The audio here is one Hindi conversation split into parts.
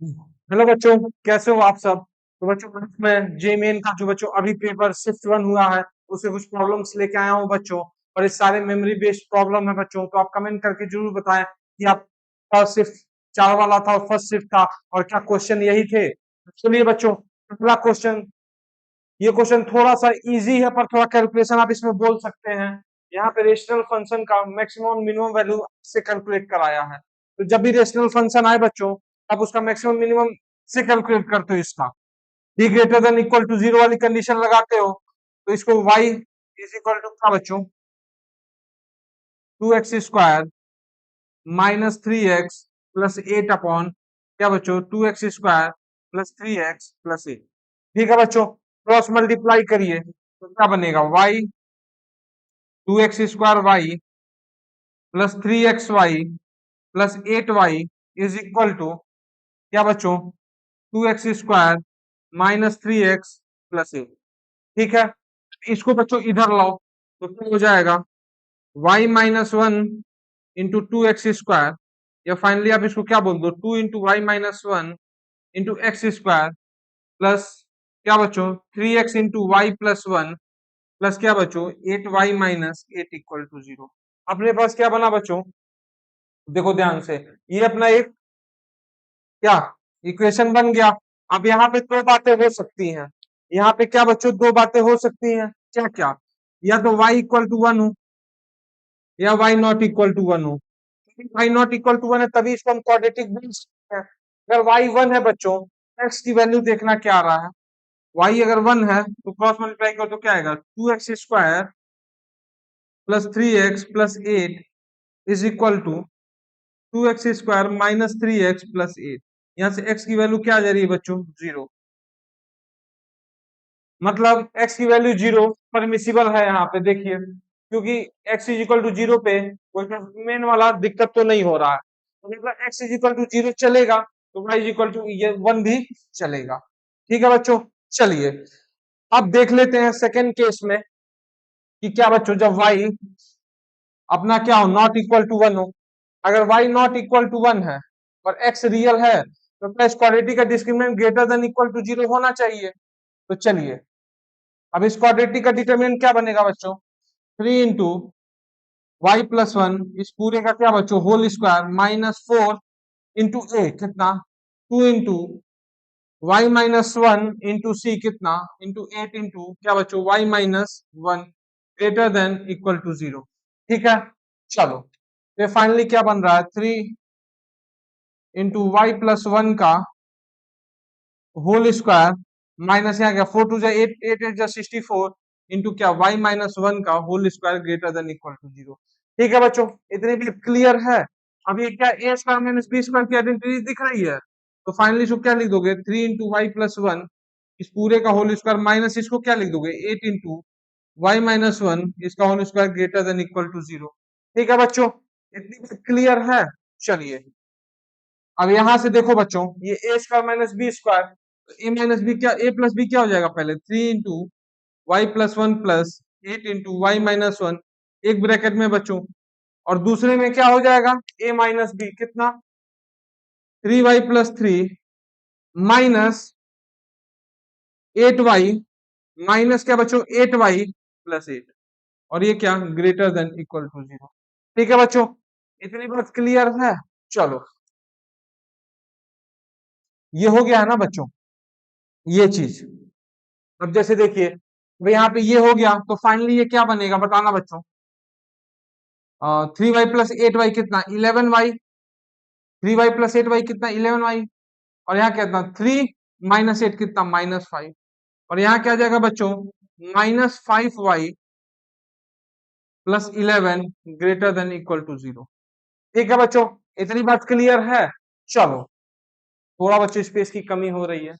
हेलो बच्चों, कैसे हो आप सब। तो बच्चों मैं जे मेन का जो बच्चों अभी पेपर शिफ्ट वन हुआ है उससे कुछ प्रॉब्लम्स लेके आया हूँ बच्चों। और ये सारे मेमोरी बेस्ड प्रॉब्लम है बच्चों, तो आप कमेंट करके जरूर बताएं कि आपका शिफ्ट चार वाला था और फर्स्ट शिफ्ट था और क्या क्वेश्चन यही थे। चलिए बच्चों, पहला क्वेश्चन। ये क्वेश्चन थोड़ा सा इजी है पर थोड़ा कैलकुलेशन आप इसमें बोल सकते हैं। यहाँ पे रेशनल फंक्शन का मैक्सिमम मिनिमम वैल्यू से कैलकुलेट कराया है। तो जब भी रेशनल फंक्शन आए बच्चों, आप उसका मैक्सिमम मिनिमम से कैलकुलेट करते हो इसका। D greater than equal to zero वाली कंडीशन लगाते हो तो इसको y इज इक्वल टू क्या बच्चों, 2x² minus 3x plus 8 upon क्या बच्चों, 2x² प्लस 3x प्लस 8। ठीक है बच्चों, क्रॉस मल्टीप्लाई करिए तो क्या बनेगा, y 2x² y plus 3xy plus 8y is equal to क्या बच्चों, 2x² माइनस 3x प्लस 8। ठीक है, इसको बच्चों इधर लाओ तो क्या हो जाएगा, y-1 इंटू 2x² या फाइनली आप इसको क्या बोल दो, 2 into y-1 into x² plus क्या बच्चों, 3x into Y plus 1 plus क्या बच्चों, 8y-8 इक्वल टू 0। अपने पास क्या बना बच्चों, देखो ध्यान से, ये अपना एक क्या इक्वेशन बन गया। अब यहाँ पे दो बातें हो सकती हैं, यहाँ पे क्या बच्चों दो बातें हो सकती हैं, क्या क्या, या तो y इक्वल टू 1 हो या y नॉट इक्वल टू 1 हो। y नॉट इक्वल टू 1 है तभी इसको हम क्वाड्रेटिक बोल सकते हैं। अगर y 1 है बच्चों, x की वैल्यू देखना क्या आ रहा है, y अगर 1 है तो क्रॉस मल्टीप्लाई करो तो क्या आएगा, 2x² plus 3x plus 8 is equal to 2x² minus 3x plus 8। यहाँ से x की वैल्यू क्या आ जा रही है बच्चों, 0। मतलब x की वैल्यू 0 परमिसिबल है यहाँ पे देखिए, क्योंकि x इज इक्वल टू 0 पे कोई मेन वाला दिक्कत तो नहीं हो रहा है, तो मतलब x इज इक्वल टू 0 चलेगा तो y इज इक्वल टू ये 1 भी चलेगा। ठीक है बच्चों, चलिए अब देख लेते हैं सेकेंड केस में कि क्या बच्चों, जब y अपना क्या हो, नॉट इक्वल टू 1 हो। अगर y नॉट इक्वल टू 1 है और x रियल है तो क्या इस क्वाड्रेटिक का discriminant greater than equal to 0 होना चाहिए। तो चलिए अब इस क्वाड्रेटिक का डिटरमिनेंट क्या बनेगा बच्चों, 3 इंटू वाई प्लस 1 इस पूरे का क्या बच्चों, होल स्क्वायर माइनस 4 इंटू ए कितना, 2 इंटू y-1 इंटू सी कितना, इंटू 8 इंटू क्या बच्चों, y-1 greater than equal to 0। ठीक है, चलो ये फाइनली क्या बन रहा है, 3 इंटू वाई प्लस 1 का होल स्क्वायर माइनस यहाँ क्या, 4 टू जा 8, 8 8 जा 64 इंटू क्या, y-1 का whole square greater than equal to 0। ठीक है बच्चों, इतनी भी क्लियर है। अब ये क्या, ए स्क्वायर माइनस बी स्क्वायर की आइडेंटिटी दिख रही है, तो फाइनली इसको क्या लिख दोगे, 3 इंटू वाई प्लस 1 इस पूरे का होल स्क्वायर माइनस इसको क्या लिख दोगे, 8 इंटू y-1 इसका whole square greater than equal to 0। ठीक है बच्चों, इतनी क्लियर है। चलिए अब यहां से देखो बच्चों, ये A square minus B square, A minus B क्या, ए प्लस बी क्या हो जाएगा, पहले 3 into Y plus 1 plus 8 into Y एक ब्रैकेट में बच्चों, और दूसरे में क्या हो जाएगा, ए माइनस बी कितना, 3y plus 3 minus 8y minus क्या बच्चों, 8y प्लस 8, और ये क्या, ग्रेटर देन इक्वल टू 0। ठीक है बच्चों, इतनी बात क्लियर है। चलो ये हो गया है ना बच्चों, ये चीज। अब जैसे देखिए, अब यहाँ पे ये हो गया तो फाइनली ये क्या बनेगा बताना बच्चों, 3y प्लस 8y कितना, 11y, 3y प्लस 8y कितना, 11y, और यहाँ कितना, 3 - 8 कितना, -5, और यहाँ क्या आ जाएगा बच्चों, -5y plus 11 greater than equal to 0। ठीक है बच्चों, इतनी बात क्लियर है। चलो थोड़ा बच्चों स्पेस की कमी हो रही है,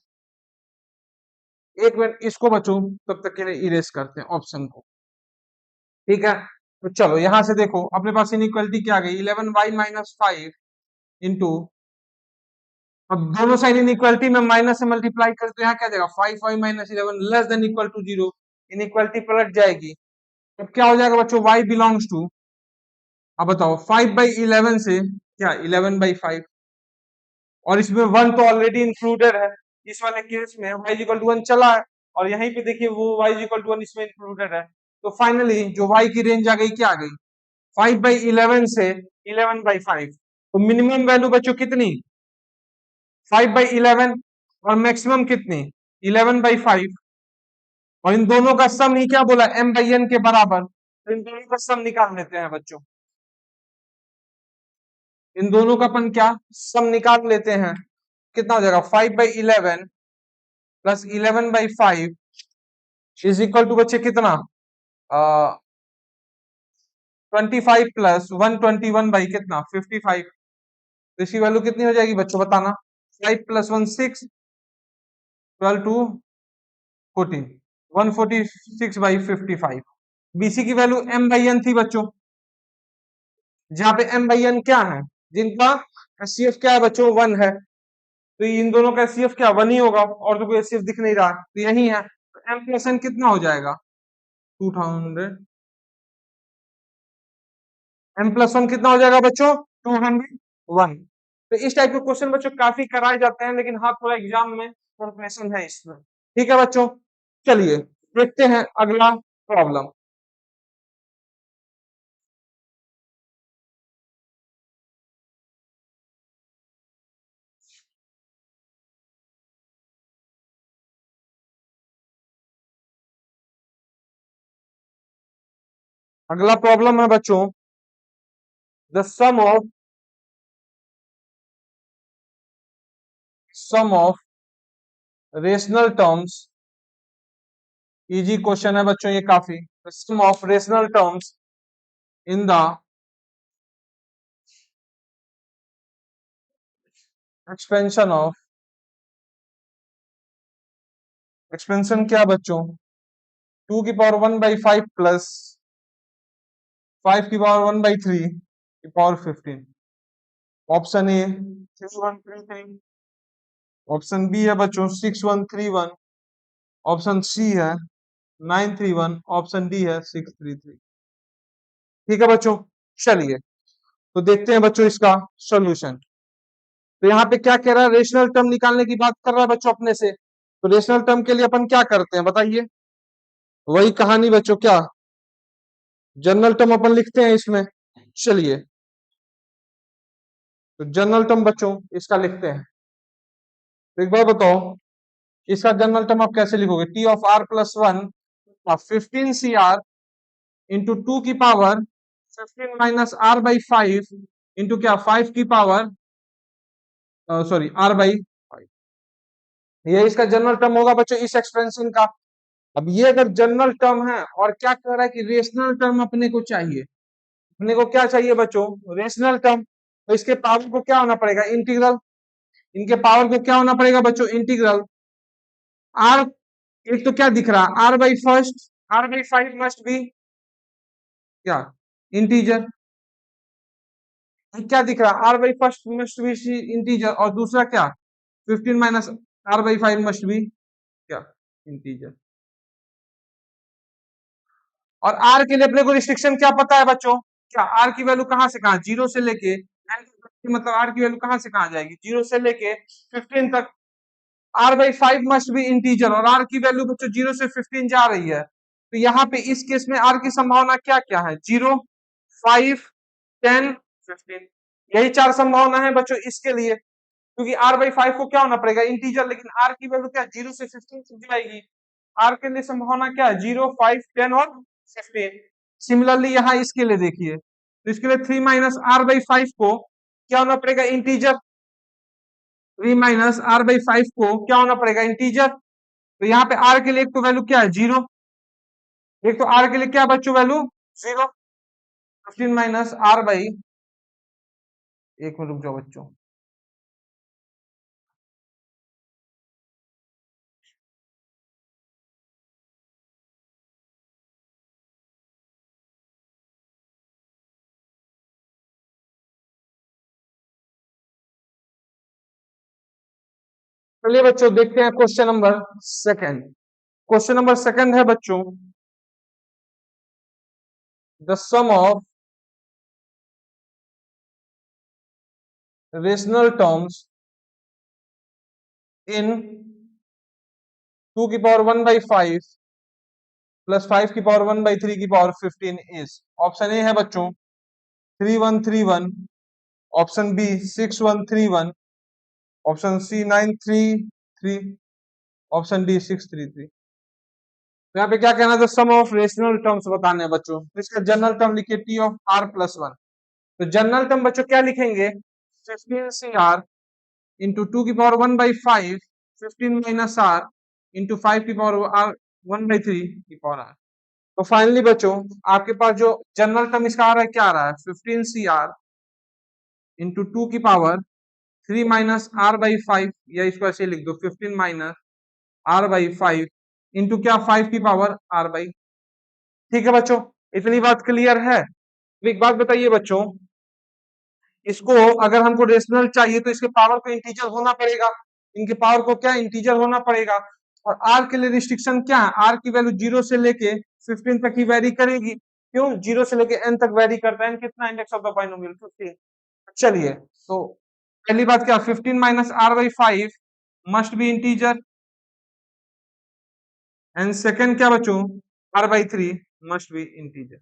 एक मिनट इसको बच्चों तब तक के लिए इरेज करते हैं ऑप्शन को। ठीक है, तो चलो यहां से देखो अपने पास इनइक्वालिटी क्या आ गई, 11y-5 इंटू, अब दोनों साइड इनइक्वालिटी में माइनस से मल्टीप्लाई करें तो यहाँ क्या जाएगा, 5y-11 less than equal to 0, inequality पलट जाएगी। अब क्या हो जाएगा बच्चों, y बिलोंग्स टू, अब बताओ 5/11 से क्या, 11/5, और इसमें 1 तो ऑलरेडी इंक्लूडेड है, इस वाले केस में y इक्वल टू 1 चला है, और यहीं पे देखिए वो y इक्वल टू 1 इसमें इंक्लूडेड है। तो फाइनली जो y की रेंज आ गई, क्या आ गई, 5/11 से 11/5। तो मिनिमम वैल्यू बच्चों कितनी, 5/11, और मैक्सिमम कितनी, 11/5। और इन दोनों का सम ही क्या बोला, m/n के बराबर। तो इन दोनों का सम निकाल लेते हैं बच्चों, इन दोनों का अपन क्या सम निकाल लेते हैं। कितना हो जाएगा, 5/11 प्लस 11/5 इज इक्वल टू बच्चे कितना, 25 प्लस 121 बाई कितना 55। तो इसकी वैल्यू कितनी हो जाएगी बच्चों, बताना। 5 प्लस 1 6, 12 2 14, 146/55। बीसी की वैल्यू m/n थी बच्चों, जहां पे m/n क्या है, जिनका एचसीएफ क्या है बच्चों, 1 है। तो इन दोनों का एचसीएफ क्या 1 ही होगा, और तो कोई एचसीएफ दिख नहीं रहा, तो यही है। तो m+n कितना हो जाएगा, 200। m+1 कितना हो जाएगा बच्चों, 201। तो इस टाइप के क्वेश्चन बच्चों काफी कराए जाते हैं, लेकिन हाँ थोड़ा एग्जाम में प्रिपरेशन है इसमें। ठीक है बच्चों, चलिए देखते हैं अगला प्रॉब्लम। अगला प्रॉब्लम है बच्चों, the sum of rational terms. Easy question है बच्चों ये काफी। Sum of rational terms in the expansion of, expansion क्या बच्चों, 2^1/5 प्लस 5^1/3 की power 15। Option A 3133, option B है बच्चों 6131, ऑप्शन सी है 931, ऑप्शन डी है 633। ठीक है बच्चों, चलिए तो देखते हैं बच्चों इसका सॉल्यूशन। तो यहाँ पे क्या कह रहा है, रेशनल टर्म निकालने की बात कर रहा है बच्चों अपने से। तो रेशनल टर्म के लिए अपन क्या करते हैं बताइए, वही कहानी बच्चों, क्या जनरल टर्म अपन लिखते हैं इसमें। चलिए तो जनरल टर्म बच्चों इसका लिखते हैं। तो एक बार बताओ, इसका जनरल टर्म आप कैसे लिखोगे, T(r+1) 15CR इंटू 2 की पावर 15 - R/5 इंटू क्या 5 की पावर, सॉरी R/5। ये इसका जनरल टर्म होगा बच्चों इस एक्सपेंशन का। अब ये अगर जनरल टर्म है और क्या कह रहा है कि रेशनल टर्म अपने को चाहिए, अपने को क्या चाहिए बच्चों, रेशनल टर्म। तो इसके पावर को क्या होना पड़ेगा, इंटीग्रल। इनके पावर को क्या होना पड़ेगा बच्चों, इंटीग्रल। आर, एक तो क्या दिख रहा है R/1, R/5 मस्ट बी क्या, इंटीजर। क्या दिख रहा है R/1 मस्ट बी इंटीजर, और दूसरा क्या 15 - R/5 मस्ट बी क्या, इंटीजर। और आर के लिए अपने को रिस्ट्रिक्शन क्या पता है बच्चों, क्या आर की वैल्यू कहां से कहां, जीरो से लेके मतलब आर की वैल्यू कहां से कहां जाएगी, जीरो से लेके 15 तक। R/5 मस्ट बी इंटीजर, और आर की वैल्यू बच्चों जीरो से 15 जा रही है। तो यहाँ पे इस केस में आर की संभावना क्या क्या है, 0, 5, 10, 15। यही चार संभावना है बच्चों इसके लिए, क्योंकि R/5 को क्या होना पड़ेगा, इंटीजर। लेकिन आर की वैल्यू क्या, 0 से 15 तक जाएगी। आर के लिए संभावना क्या है, 0, 5, 10 और 15। सिमिलरली यहाँ इसके लिए देखिए, तो इसके लिए 3 - R/5 को क्या होना पड़ेगा, इंटीजर। 3 - R/5 को क्या होना पड़ेगा, इंटीजर। तो यहाँ पे आर के लिए एक तो वैल्यू क्या है, 0। एक तो आर के लिए क्या बच्चों वैल्यू, 0। 15 - R/, एक मिनट रुक जाओ बच्चों। चलिए बच्चों देखते हैं question number second. Question number second है बच्चों, the sum of rational terms in 2 की पावर 1/5 प्लस 5 की पावर 1/3 की पावर 15 इज। ऑप्शन ए है बच्चों 3131, option B 6131, option C 933, option D 633। तो यहाँ पे क्या कहना था, सम ऑफ रेशनल टर्म्स बताने हैं बच्चों। तो इसका जनरल टर्म लिखिए T of R plus one. तो जनरल टर्म बच्चों क्या लिखेंगे, 15 CR इंटू 2 की पावर 1/5, 15 - R इंटू 5 की पावर 1/3 की पावर आर। तो फाइनली बच्चों आपके पास जो जनरल टर्म इसका आ रहा है, क्या आ रहा है, 15 CR इंटू 2 की पावर 3 - R/5, या इसको ऐसे लिख दो 15 - R/5 इंटू क्या 5 की पावर R/। ठीक है बच्चों, इतनी बात क्लियर है। तो एक बात बताइए बच्चों, इसको अगर हमको रेशनल चाहिए तो इसके पावर को इंटीजर होना पड़ेगा, इनके पावर को क्या इंटीजर होना पड़ेगा। और आर के लिए रिस्ट्रिक्शन क्या है, आर की वैल्यू 0 से लेके 15 तक ही वेरी करेगी। क्यों, 0 से लेके n तक वेरी करता है, कितना, इंडेक्स ऑफ द बाइनोमियल 15। चलिए, तो पहली बात क्या, 15 - R/5 must be integer, and second क्या बच्चों, R/3 मस्ट बी इंटीजर।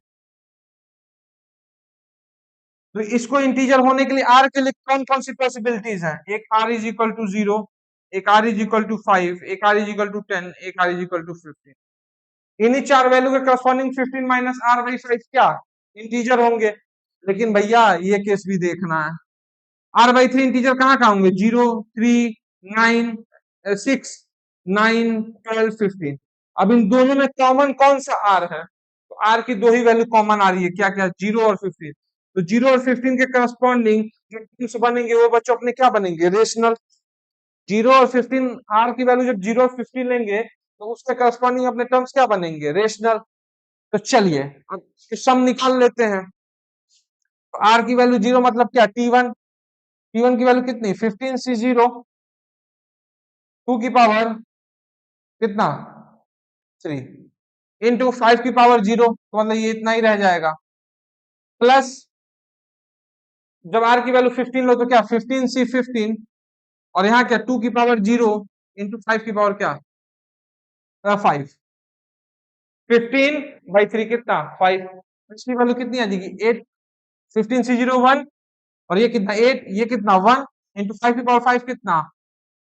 तो इसको इंटीजर होने के लिए आर के लिए कौन कौन सी पॉसिबिलिटीज हैं, एक आर इज इक्वल टू 0, एक आर इज इक्वल टू 5, एक आर इज इक्वल टू 10, एक आर इज इक्वल टू 15। इन्हीं चार वैल्यू के करस्पॉन्डिंग 15 - R/5 क्या इंटीजर होंगे। लेकिन भैया ये केस भी देखना है, R/3 इंटीजर कहाँ कहाँ होंगे, 0, 3, 9, 6, 9, 12, 15। अब इन दोनों में कॉमन कौन सा आर है, तो आर की दो ही वैल्यू कॉमन आ रही है, क्या क्या, 0 और 15। तो 0 और 15 के करस्पॉन्डिंग जो टर्म्स बनेंगे वो बच्चों अपने क्या बनेंगे, रेशनल। 0 और 15, आर की वैल्यू जब 0 और 15 लेंगे तो उसके करस्पॉन्डिंग अपने टर्म्स क्या बनेंगे, रेशनल। तो चलिए अब सम निकाल लेते हैं। तो आर की वैल्यू 0 मतलब क्या, T1 की वैल्यू कितनी, 15 C0 2 की पावर कितना 3 इंटू 5 की पावर 0, तो मतलब ये इतना ही रह जाएगा, प्लस जब आर की वैल्यू 15 लो तो क्या 15C15, और यहाँ क्या 2 की पावर 0 इंटू 5 की पावर क्या 5, 15/3 कितना 5, इसकी वैल्यू कितनी आ जाएगी 8, 15C0 1, और ये कितना 8, ये कितना 1 इंटू 5 की पावर 5 कितना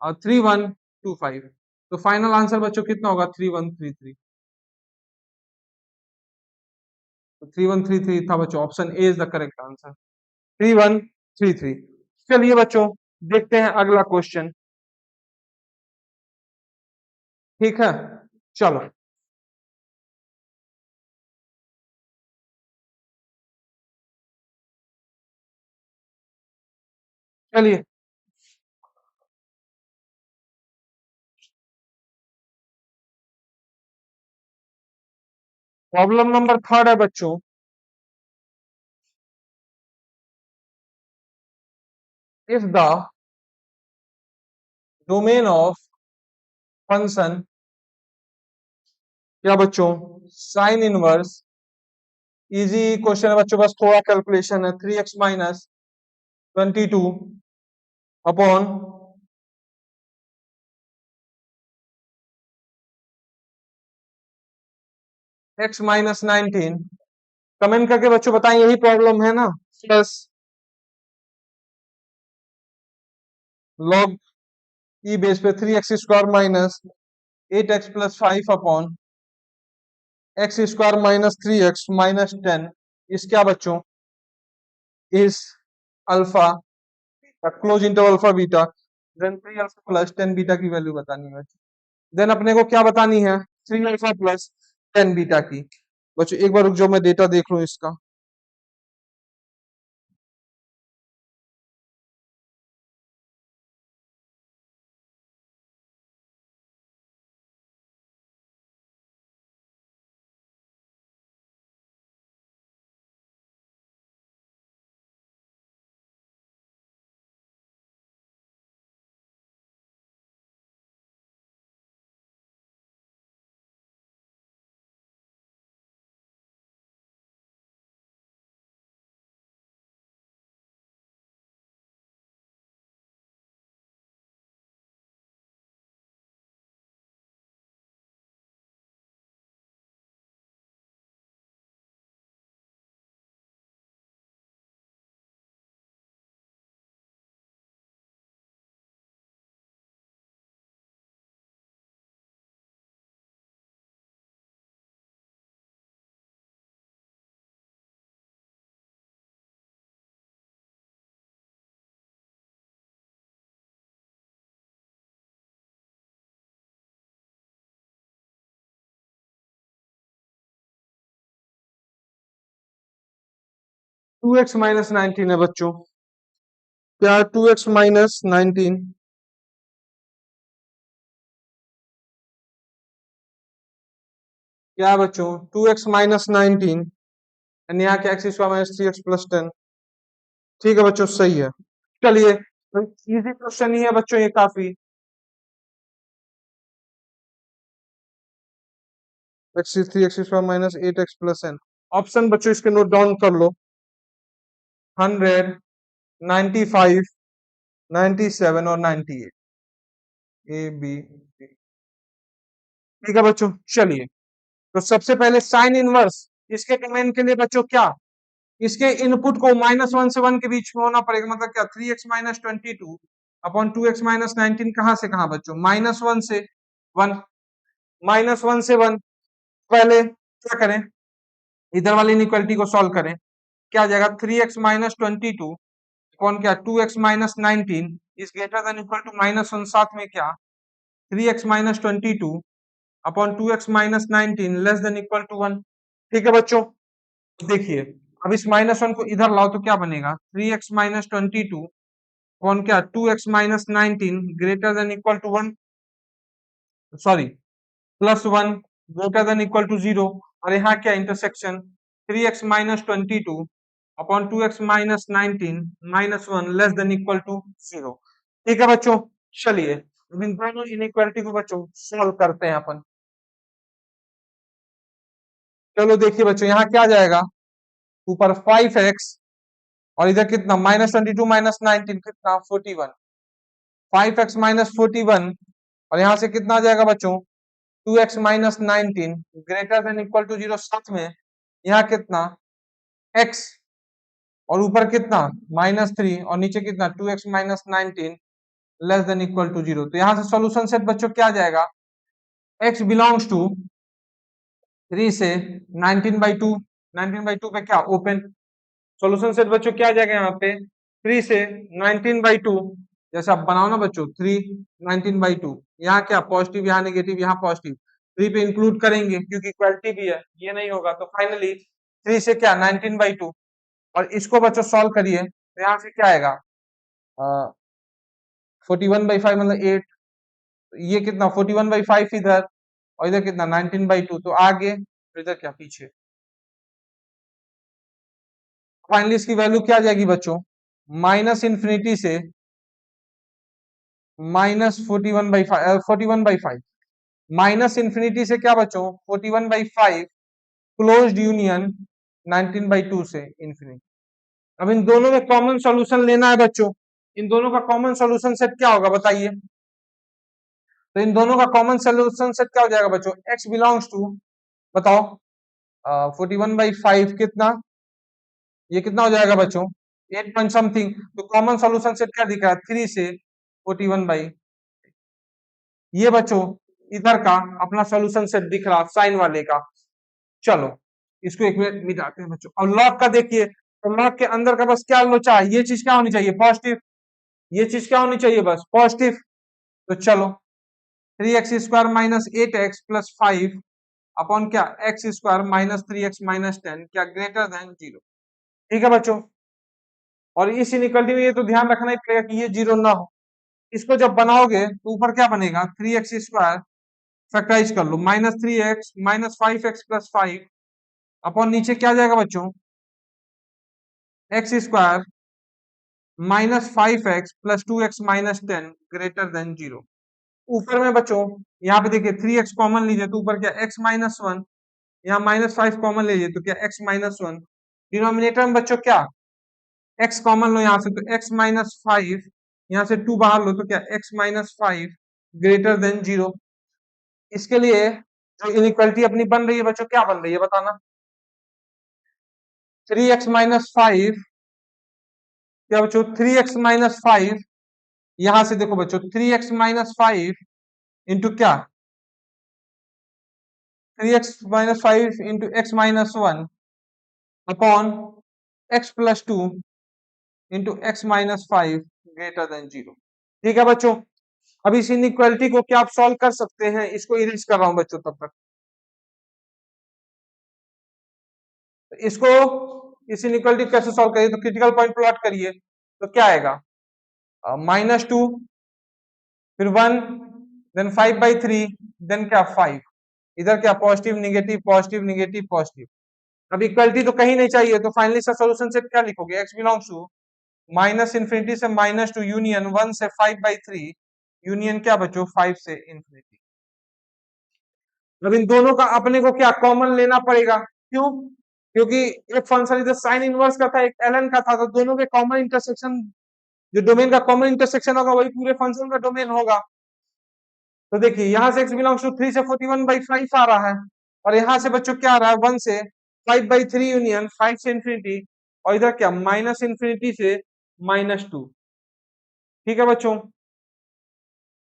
3125। तो फाइनल आंसर बच्चों कितना होगा 3133। तो 3133 था बच्चों, option A is the correct answer, 3133। चलिए बच्चों देखते हैं अगला क्वेश्चन। ठीक है, चलो चलिए, प्रॉब्लम नंबर थर्ड है बच्चों। If the domain of function, क्या बच्चों, साइन इनवर्स, इजी क्वेश्चन है बच्चों, बस थोड़ा कैलकुलेशन है, 3x - 22 अपॉन x - 19। कमेंट करके बच्चों बताएं यही प्रॉब्लम है ना, प्लस लॉग ई बेस पे 3x² minus 8x + 5 upon x² - 3x - 10 इस क्या बच्चों, इस alpha close interval alpha beta, then 3 alpha + 10 beta की वैल्यू बतानी है। देन अपने को क्या बतानी है, 3 अल्फा + 10 बीटा की। बच्चों एक बार रुक जाओ, मैं डेटा देख लूं इसका। 2x माइनस 19 है बच्चों। क्या 2x माइनस 19? क्या बच्चों 2x माइनस 19 यानी यहाँ के x square minus 3x plus 10। ठीक है बच्चों, सही है। चलिए, इजी क्वेश्चन ही है बच्चों ये काफी। X 3x square minus 8x plus n। Option बच्चों इसके नोट डाउन कर लो। 100, 95, 97 और 98। A B. ठीक है बच्चों, चलिए। तो सबसे पहले साइन इनवर्स, इसके डोमेन के लिए बच्चों क्या, इसके इनपुट को -1 से 1 के बीच में होना पड़ेगा। मतलब क्या, 3x minus 22 upon 2x minus 19 कहां से कहां बच्चों, -1 से 1। -1 से 1 पहले क्या करें, इधर वाली इनइक्वालिटी को सॉल्व करें। क्या आ जाएगा, 3x माइनस 22 अपॉन क्या 2x minus 19 is greater than equal to -1। साथ में क्या 3x minus 22 upon 2x minus 19 less than equal to 1। ठीक है बच्चों, देखिए अब इस -1 को इधर लाओ तो क्या बनेगा, 3x माइनस 22 अपॉन क्या 2x minus 19 greater than equal to 1, sorry plus 1 greater than equal to 0। और यहाँ क्या intersection, 3x minus 22 upon 2x minus 19 -1 less than equal to 0। ठीक है बच्चों, चलिए अब इन दोनों इनइक्वालिटी को बच्चों सॉल्व करते हैं अपन। चलो देखिए बच्चों, यहाँ क्या आ जाएगा, ऊपर 5x और इधर कितना -22 माइनस 19 कितना 41। 5x माइनस 41 और यहाँ से कितना आ जाएगा बच्चों, 2x minus 19 greater than equal to 0। साथ में यहाँ कितना x और ऊपर कितना -3 और नीचे कितना 2x minus 19 less than equal to 0। तो यहाँ से सॉल्यूशन सेट बच्चों क्या जाएगा, x बिलोंग्स टू 3 से 19/2। 19/2 पे क्या ओपन, सॉल्यूशन सेट बच्चों क्या आ जाएगा यहाँ पे 3 से 19/2। जैसे आप बनाओ ना बच्चों 3 19/2, यहाँ क्या पॉजिटिव, यहाँ नेगेटिव, यहाँ पॉजिटिव, 3 पे इंक्लूड करेंगे क्योंकि इक्वालिटी भी है, ये नहीं होगा तो फाइनली 3 से क्या 19/2। और इसको बच्चों सॉल्व करिए तो यहाँ से क्या आएगा 41/5 मतलब 8। ये कितना 41/5 इधर और इधर कितना 19/2, तो आगे इधर क्या पीछे। फाइनली इसकी वैल्यू क्या आ जाएगी बच्चों, माइनस इंफिनिटी से -41/5 माइनस इंफिनिटी से क्या बच्चों 41/5 क्लोज्ड यूनियन 19/2 से इंफिनिटी। अब इन दोनों में कॉमन सॉल्यूशन लेना है बच्चों। इन दोनों का कॉमन सॉल्यूशन सेट क्या होगा बताइए। तो इन दोनों का कॉमन सॉल्यूशन सेट क्या हो जाएगा बच्चों, x बिलोंग्स टू बताओ 41/5 कितना, ये कितना हो जाएगा बच्चों 8 पॉइंट समथिंग। तो कॉमन सॉल्यूशन सेट क्या दिख रहा है 3 से 41/, ये बच्चों इधर का अपना सॉल्यूशन सेट दिख रहा साइन वाले का। चलो इसको एक मिनट मिटाते हैं बच्चों। और लॉग का देखिए, तो लॉग के अंदर का बस क्या लोचा है, ये चीज क्या होनी चाहिए पॉजिटिव, ये चीज क्या होनी चाहिए बस पॉजिटिव। तो चलो 3x² minus 8x plus 5 upon क्या x² माइनस 3x माइनस 10 क्या ग्रेटर देन 0। ठीक है बच्चों, और इस इनइक्वालिटी में ये तो ध्यान रखना ही पड़ेगा कि ये 0 ना हो। इसको जब बनाओगे तो ऊपर क्या बनेगा 3x² फैक्टराइज कर लो -3x minus 5x plus 5 upon नीचे क्या जाएगा बच्चों x² -5x plus 2x minus 10 greater than 0। ऊपर में बच्चों यहाँ पे देखिए 3x कॉमन लीजिए तो ऊपर क्या x-1, यहाँ -5 कॉमन लीजिए तो क्या x-1। डिनोमिनेटर में बच्चों क्या x कॉमन लो यहाँ से तो x-5, यहाँ से 2 बाहर लो तो क्या x-5 ग्रेटर देन 0। इसके लिए जो इनइक्वालिटी अपनी बन रही है बच्चों क्या बन रही है बताना, 3x-5 क्या बच्चों 3x-5, यहां से देखो बच्चों 3x-5 इंटू क्या 3x-5 into x-1 upon x+2 into x-5 greater than 0। ठीक है बच्चों, अब इस इनइक्वालिटी को क्या आप सॉल्व कर सकते हैं, इसको इरेज कर रहा हूं बच्चों तब तक। इसको इस इनइक्वालिटी कैसे सॉल्व करिए, तो क्रिटिकल पॉइंट प्लॉट करिए, तो क्या आएगा, -2, फिर 1, देन 5/3, देन क्या 5, इधर क्या positive negative positive negative positive. अब इक्वलिटी तो कहीं नहीं चाहिए, तो फाइनली इसका सोल्यूशन सेट क्या लिखोगे, x बिलोंग्स टू -∞ से -2 यूनियन 1 से 5/3 यूनियन क्या बच्चों 5 से इंफिनिटी। अब इन दोनों का अपने को क्या कॉमन लेना पड़ेगा, क्यों, क्योंकि एक फंक्शन इधर साइन इनवर्स का था, एक ln का था, तो दोनों के कॉमन इंटरसेक्शन, जो डोमेन का कॉमन इंटरसेक्शन होगा वही पूरे फंक्शन का डोमेन होगा। तो देखिए यहाँ से x बिलोंग्स टू 3 से 41/5 आ रहा है, और यहाँ से बच्चों क्या आ रहा है 1 से 5/3 यूनियन 5 से इंफिनिटी, और इधर क्या -∞ से -2। ठीक है बच्चों,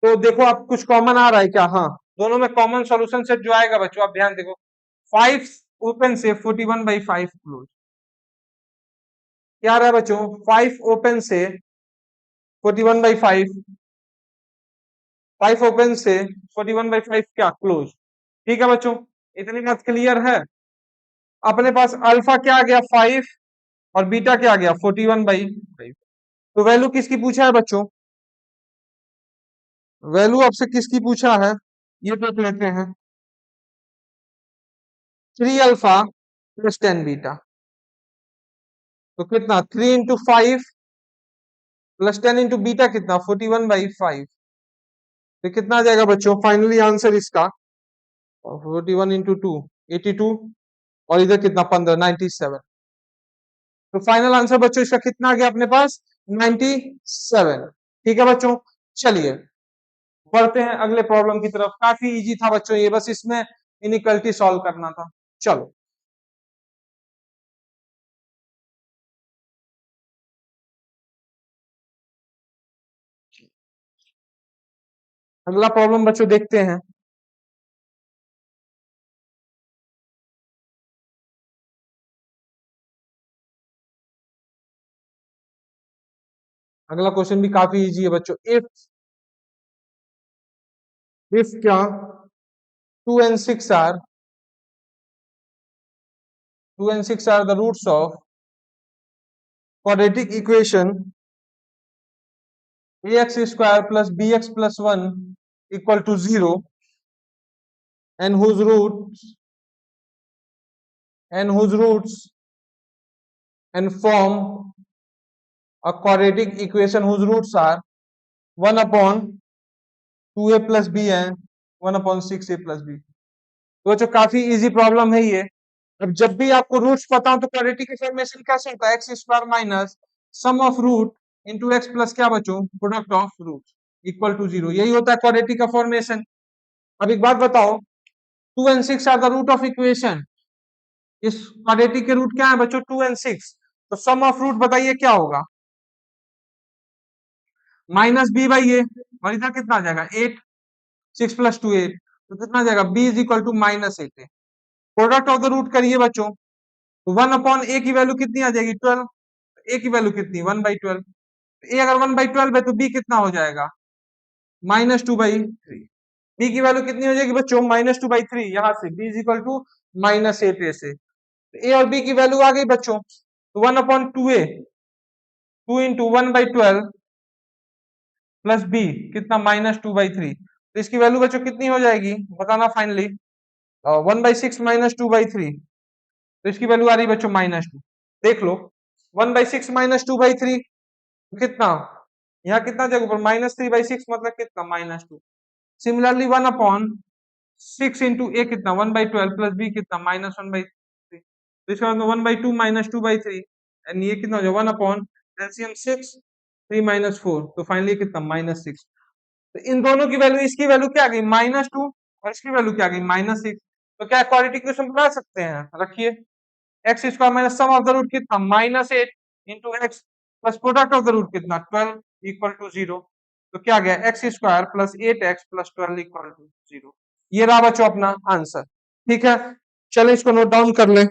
तो देखो आप कुछ कॉमन आ रहा है क्या, हाँ दोनों में कॉमन सॉल्यूशन सेट जो आएगा बच्चों आप ध्यान देखो, 5 ओपन से 41/5 क्लोज, क्या आ रहा है बच्चों 5 ओपन से 41/5, 5 ओपन से 41/5 क्या क्लोज। ठीक है बच्चों, इतनी बात क्लियर है। अपने पास अल्फा क्या आ गया 5 और बीटा क्या आ गया 41/5, तो वैल्यू किसकी पूछा है बच्चों, वैल्यू आपसे किसकी पूछा है, ये देख लेते हैं, 3 अल्फा प्लस 10 बीटा, तो कितना 3 इंटू 5 प्लस 10 इंटू बीटा कितना 41/5, तो कितना आ जाएगा बच्चों फाइनली आंसर इसका 41 इंटू 2 82, और इधर कितना 15 97, तो फाइनल आंसर बच्चों इसका कितना आ गया अपने पास 97। ठीक है बच्चों, चलिए बढ़ते हैं अगले प्रॉब्लम की तरफ, काफी इजी था बच्चों ये, बस इसमें इनइक्वालिटी सॉल्व करना था। चलो अगला प्रॉब्लम बच्चों देखते हैं। अगला क्वेश्चन भी काफी इजी है बच्चों, इफ क्या 2 and 6 are 2 and 6 are the roots of quadratic equation ax square plus bx plus 1 equal to 0, and whose roots and form a quadratic equation whose roots are 1 upon 2a plus b and 1 upon 6a plus b। तो जो काफी इजी प्रॉब्लम है ये। अब जब भी आपको रूट्स पता हो तो क्वाड्रेटिक फॉर्मेशन कैसे होता है, X square minus sum of root into X plus क्या बच्चों product of root equal to 0, यही होता है क्वाड्रेटिक का फॉर्मेशन। अब एक बात बताओ, 2 and 6 are the root of equation, इस क्वाड्रेटिक के रूट क्या है बच्चों 2 and 6, तो सम ऑफ रूट बताइए क्या होगा, -b/a, और इधर कितना आ जाएगा 8, 6 + 2 8, तो कितना आ जाएगा b is equal to -8। Product of the root करिए बच्चों, 1 अपॉन ए की वैल्यू कितनी आ जाएगी 12, ए की वैल्यू कितनी 1/12, ए अगर 1/12 है तो बी कितना हो जाएगा -2/3, बी की वैल्यू कितनी हो जाएगी बच्चों -2/3, यहाँ से b इज इक्वल टू -8 से, ए और बी की वैल्यू आ गई बच्चों, तो 1/2a 2 इंटू 1/12 प्लस बी कितना -2/3, तो इसकी वैल्यू बच्चों कितनी हो जाएगी बताना फाइनली, 1/6 -2/3, तो इसकी वैल्यू आ रही बच्चों -2, देख लो 1/6 -2/3 कितना, यहाँ कितना जगह पर -3/6 मतलब कितना -2, सिमिलरली 1/6 इंटू ए कितना 1/12 प्लस बी कितना -1/3, तो इसका मतलब 1/2 -2/3, एंड ये कितना हो जाएगा 1 एलसीएम 6 3 -4, तो फाइनली कितना -6, तो इन दोनों की वैल्यू, इसकी वैल्यू क्या आ गई -2 और इसकी वैल्यू क्या आ गई -6, तो क्या क्वाड्रेटिक इक्वेशन बना सकते हैं, रखिए X square minus sum of the root कितना -8 into X plus product of the root कितना 12 इक्वल टू 0, तो क्या गया X square plus 8x plus 12 equal to 0, ये रहा बच्चों अपना आंसर। ठीक है, चलो इसको नोट डाउन कर लें।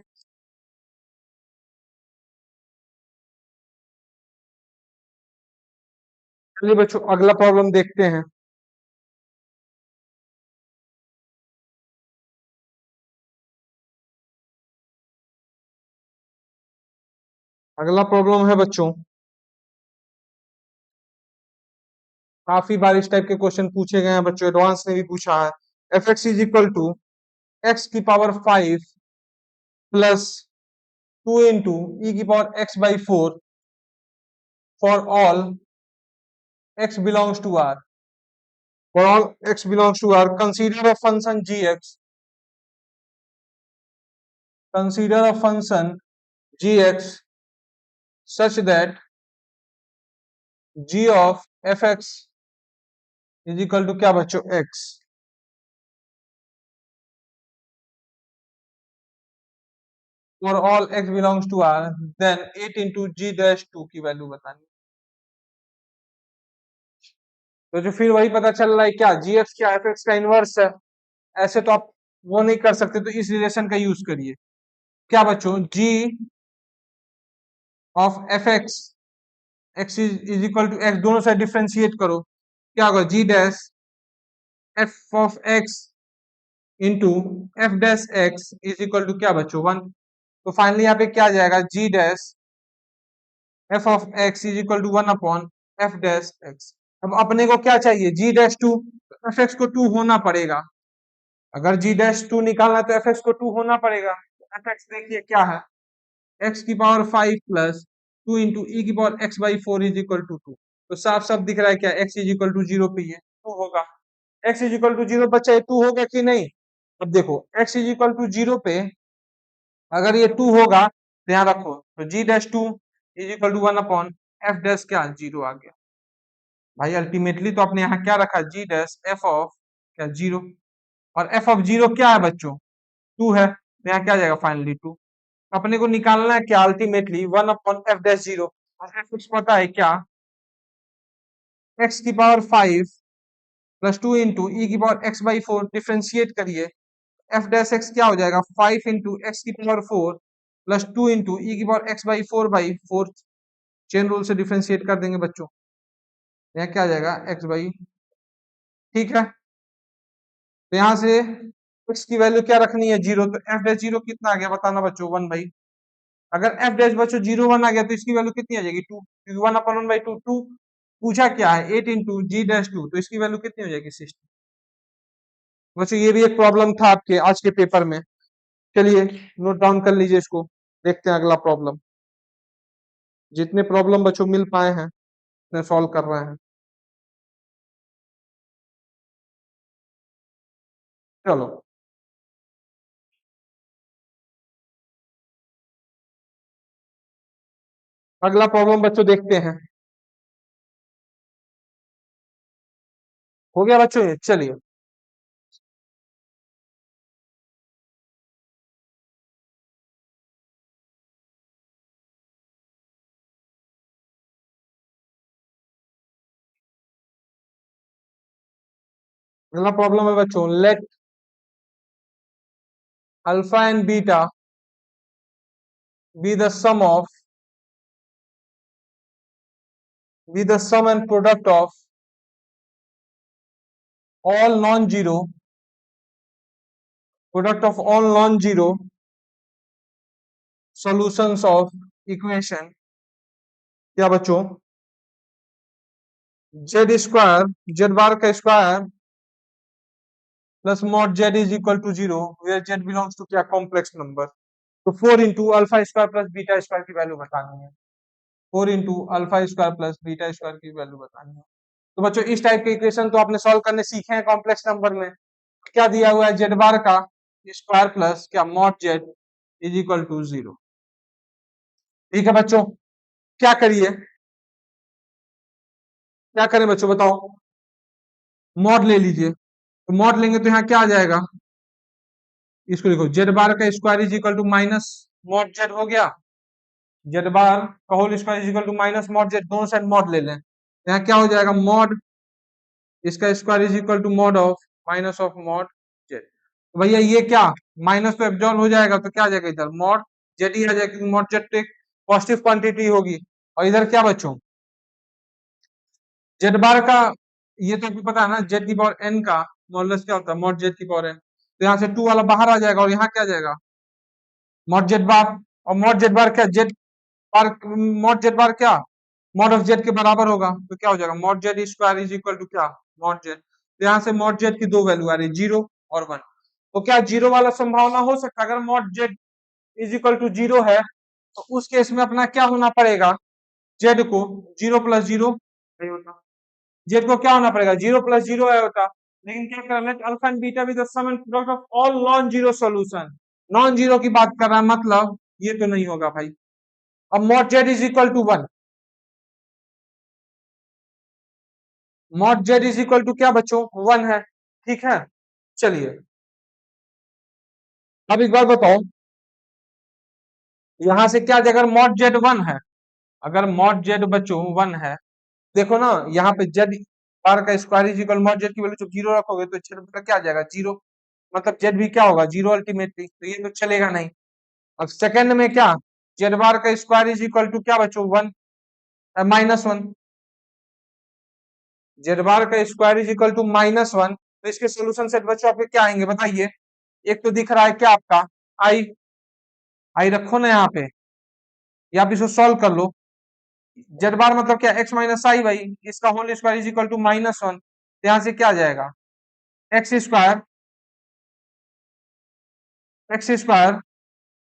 चलिए बच्चों अगला प्रॉब्लम देखते हैं। अगला प्रॉब्लम है बच्चों, काफी बार इस टाइप के क्वेश्चन पूछे गए हैं बच्चों, एडवांस ने भी पूछा है। F x is equal to x की पावर 5 प्लस 2 इंटू ई की power x by 4 for all x belongs to R. For all x belongs to R consider a function g x, consider a function gx such that g of fx is equal to क्या बच्चों x। for all x belongs to r then 8 into g dash 2 की वैल्यू बतानी। तो जो फिर वही पता चल रहा है क्या gx क्या fx का इनवर्स है। ऐसे तो आप वो नहीं कर सकते, तो इस रिलेशन का यूज करिए। क्या बच्चों g of fx x is equal to x, दोनों साइड डिफरेंशिएट करो, क्या होगा g dash f of x into f dash x is equal to क्या बच्चों 1। तो फाइनली यहाँ पे क्या आ जाएगा G dash F of X is equal to 1 upon F dash X. अब अपने को क्या चाहिए जी डैश 2, एफ एक्स को 2 होना पड़ेगा। अगर जी डैश 2 निकालना है तो एफ एक्स को 2 होना पड़ेगा। एफ एक्स देखिए क्या है, एक्स की पावर 5 प्लस 2 इंटू ई की power x by 4 is equal to 2। तो साफ साफ दिख रहा है क्या एक्स इज इक्वल टू 0 पे ये 2 होगा। एक्स इज इक्वल टू 0 बच्चा ये 2 होगा कि नहीं। अब देखो एक्स इज इक्वल टू 0 पे अगर ये 2 होगा तो यहाँ रखो, तो G dash 2 is equal to 1 upon F dash क्या 0 आ गया। भाई अल्टीमेटली तो आपने यहाँ क्या रखा जी डैश एफ ऑफ क्या 0, और एफ ऑफ 0 क्या है बच्चों 2 है, तो यहाँ क्या आ जाएगा फाइनली 2। अपने को निकालना है क्या अल्टीमेटली 1 अपॉन एफ डैश 0, और एफ कुछ पता है क्या एक्स की पावर 5 प्लस 2 इंटू ई की पावर एक्स बाई 4 डिफ्रेंशिएट करिए, एफ डैश एक्स क्या हो जाएगा 5 इंटू एक्स की पावर 4 प्लस 2 इंटू ई की power x by 4 chain rule से डिफरेंशिएट कर देंगे बच्चों, यहाँ क्या आ जाएगा एक्स बाई। ठीक है, तो यहाँ से एक्स की वैल्यू क्या रखनी है 0, तो एफ डैश 0 कितना आ गया बताना बच्चों 1 बाई। अगर एफ डैश बच्चों 0 1 आ गया तो इसकी वैल्यू कितनी आ जाएगी 2, क्योंकि 1 अपॉन 1 बाई 2 2 पूछा क्या है 8 इंटू जी डैश 2, तो इसकी वैल्यू कितनी हो जाएगी 60। बच्चों ये भी एक प्रॉब्लम था आपके आज के पेपर में, चलिए नोट डाउन कर लीजिए इसको। देखते हैं अगला प्रॉब्लम, जितने प्रॉब्लम बच्चों मिल पाए हैं उतने सॉल्व कर रहे हैं। चलो अगला प्रॉब्लम बच्चों देखते हैं। हो गया बच्चों ये, चलिए अगला प्रॉब्लम है बच्चों, late alpha and beta be the sum of be the sum and product of all non-zero solutions of equation क्या बच्चों z स्क्वायर z बार का square plus mod z is equal to 0 where z belongs to क्या कॉम्प्लेक्स नंबर। तो 4 into alpha square plus beta square की वैल्यू बतानी है, 4 into alpha square plus beta square की वैल्यू बतानी है। तो बच्चों इस टाइप के इक्वेशन तो आपने सॉल्व करने सीखे हैं कॉम्प्लेक्स नंबर में। क्या दिया हुआ है जेड बार का स्क्वायर प्लस क्या mod z is equal to 0। ठीक है बच्चों, क्या करिए क्या करें बच्चों बताओ, मॉड ले लीजिए। तो मॉड लेंगे तो यहाँ क्या आ जाएगा, इसको लिखो जेड बार का square is equal to minus mod z हो गया, जेड बार का whole square is equal to minus mod z, दोनों साइड मॉड ले लें, यहाँ क्या हो जाएगा मॉड इसका square is equal to mod of minus of mod z. तो भैया ये क्या माइनस तो एब्जॉर्ब हो जाएगा, तो क्या आ जाएगा इधर मॉड जेड ही आ जाएगा, क्योंकि मॉड जेड एक पॉजिटिव क्वांटिटी होगी। और इधर क्या बच्चों जेड बार का, ये तो पता है ना जेड की पावर एन का मॉडुलस क्या होता है मॉड जेड की पावर एन, तो यहाँ से 2 वाला बाहर आ जाएगा और यहाँ क्या आ जाएगा मॉड जेड बार। और मॉड जेड बार क्या जेड बार मॉड जेड बार क्या मॉड ऑफ जेड के बराबर होगा, तो क्या हो जाएगा mod z square is equal to क्या मॉड जेड। तो यहाँ से मॉड जेड की दो वैल्यू आ रही, 0 और 1। तो क्या जीरो वाला संभावना हो सकता है? अगर mod z is equal to 0 है तो उस केस में अपना क्या होना पड़ेगा, जेड को 0 + 0 नहीं होता, जेड को क्या होना पड़ेगा 0 + 0 है होता। लेकिन क्या कर रहा है, let alpha and beta with the sum and product of all non zero solution, non zero की बात कर रहा है, मतलब ये तो नहीं होगा भाई। अब mod z is equal to 1, mod z is equal to क्या बच्चों 1 है, ठीक है। चलिए अब एक बार बताओ, यहां से क्या अगर मॉड जेड 1 है, अगर मॉड जेड बच्चों 1 है, देखो ना यहाँ पे जेड बार का square is equal mod Z की वैल्यू जब 0 रखोगे तो जेड का क्या आ जाएगा 0, मतलब जेड भी क्या होगा 0 अल्टीमेटली, तो ये तो चलेगा नहीं। अब सेकंड में क्या, जेड बार का स्क्वायर इज इक्वल टू क्या बच्चों 1 -1, जेड बार का स्क्वायर इज इक्वल टू -1, तो इसके सोल्यूशन सेट बच्चों आपके क्या आएंगे बताइए। एक तो दिख रहा है क्या आपका आई, आई रखो ना यहाँ पे, या आप इसको सॉल्व कर लो। जेड बार मतलब क्या एक्स माइनस आई भाई, इसका whole square is equal to -1, यहाँ से क्या आ जाएगा x square